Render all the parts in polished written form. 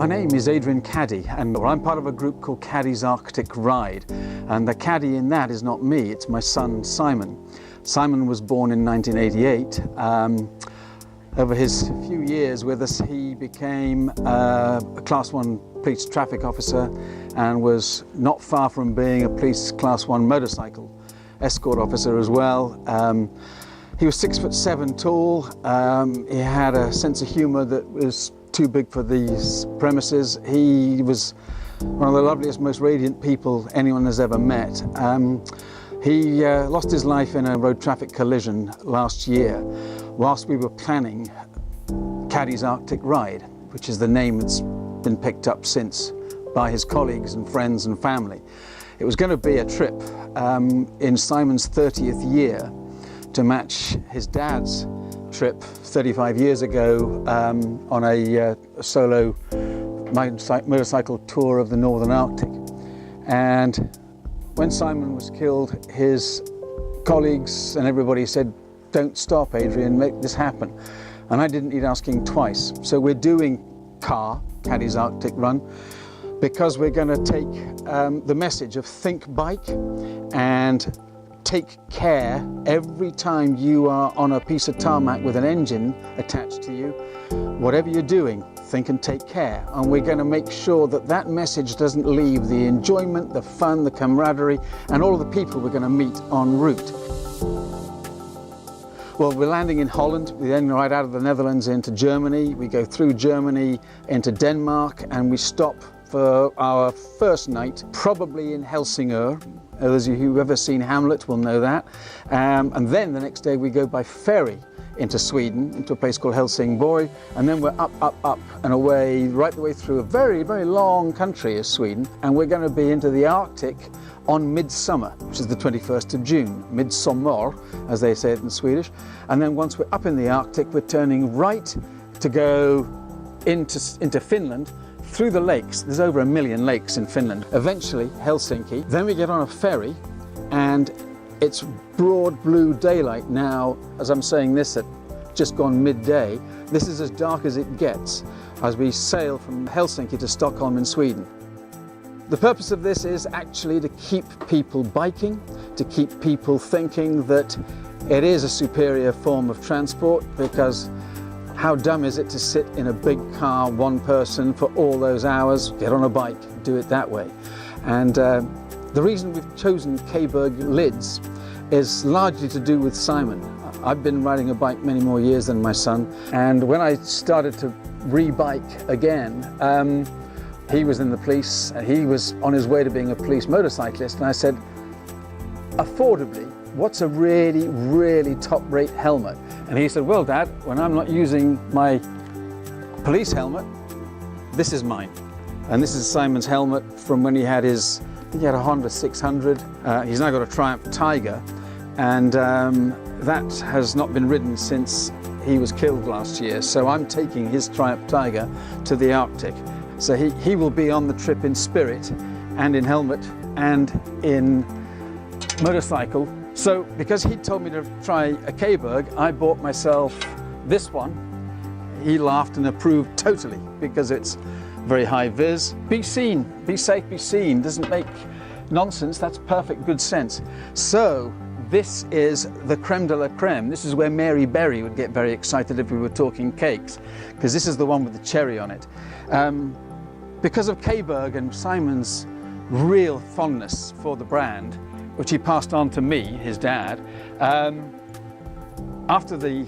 My name is Adrian Caddy, and I'm part of a group called Caddy's Arctic Ride. And the caddy in that is not me, it's my son Simon. Simon was born in 1988. Over his few years with us, he became a Class 1 police traffic officer and was not far from being a police Class 1 motorcycle escort officer as well. He was 6'7" tall. He had a sense of humour that was too big for these premises. He was one of the loveliest, most radiant people anyone has ever met. He lost his life in a road traffic collision last year whilst we were planning Caddy's Arctic Ride, which is the name that's been picked up since by his colleagues and friends and family. It was going to be a trip in Simon's 30th year to match his dad's trip 35 years ago on a solo motorcycle tour of the Northern Arctic. And when Simon was killed, his colleagues and everybody said, "Don't stop, Adrian, make this happen." And I didn't need asking twice. So we're doing C.A.R, Caddy's Arctic Run, because we're going to take the message of think bike and take care every time you are on a piece of tarmac with an engine attached to you. Whatever you're doing, think and take care. And we're going to make sure that that message doesn't leave the enjoyment, the fun, the camaraderie, and all of the people we're going to meet en route. Well, we're landing in Holland. We then ride out of the Netherlands into Germany. We go through Germany into Denmark, and we stop for our first night, probably in Helsingør. Those of you who've ever seen Hamlet will know that. And then the next day we go by ferry into Sweden, into a place called Helsingborg, and then we're up and away, right the way through a very, very long country as Sweden, and we're going to be into the Arctic on Midsommar, which is the 21st of June, Midsommar, as they say it in Swedish. And then once we're up in the Arctic, we're turning right to go into Finland, through the lakes. There's over 1 million lakes in Finland. Eventually, Helsinki. Then we get on a ferry, and it's broad blue daylight now. As I'm saying this at just gone midday, this is as dark as it gets as we sail from Helsinki to Stockholm in Sweden. The purpose of this is actually to keep people biking, to keep people thinking that it is a superior form of transport, because how dumb is it to sit in a big car, one person, for all those hours? Get on a bike, do it that way. And the reason we've chosen Caberg lids is largely to do with Simon. I've been riding a bike many more years than my son, and when I started to re-bike again, he was in the police, and he was on his way to being a police motorcyclist, and I said, affordably, what's a really, really top-rate helmet? And he said, well, Dad, when I'm not using my police helmet, this is mine. And this is Simon's helmet from when he had his, I think he had a Honda 600. He's now got a Triumph Tiger, and that has not been ridden since he was killed last year. So I'm taking his Triumph Tiger to the Arctic. So he will be on the trip in spirit and in helmet and in motorcycle. So because he told me to try a Caberg, I bought myself this one. He laughed and approved totally, because it's very high vis. Be seen, be safe, be seen. Doesn't make nonsense, that's perfect good sense. So this is the creme de la creme. This is where Mary Berry would get very excited if we were talking cakes, because this is the one with the cherry on it. Because of Caberg and Simon's real fondness for the brand, which he passed on to me, his dad, after the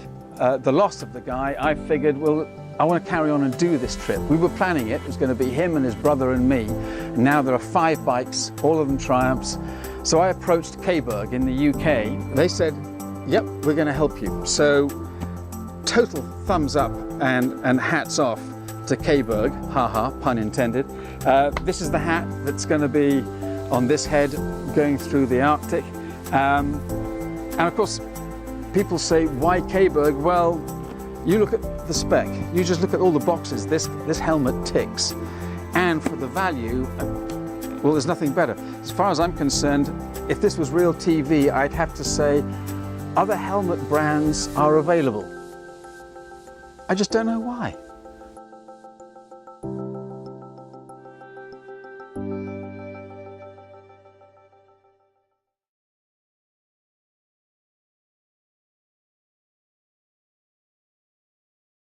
loss of the guy, I figured, well, I want to carry on and do this trip. We were planning it. It was going to be him and his brother and me. And now there are 5 bikes, all of them Triumphs. So I approached Caberg in the UK. They said, yep, we're going to help you. So total thumbs up and hats off to Caberg, haha, pun intended. This is the hat that's going to be on this head going through the Arctic. And of course, people say, why Caberg? Well, you look at the spec, you just look at all the boxes this helmet ticks. And for the value, well, there's nothing better. As far as I'm concerned, if this was real TV, I'd have to say other helmet brands are available. I just don't know why.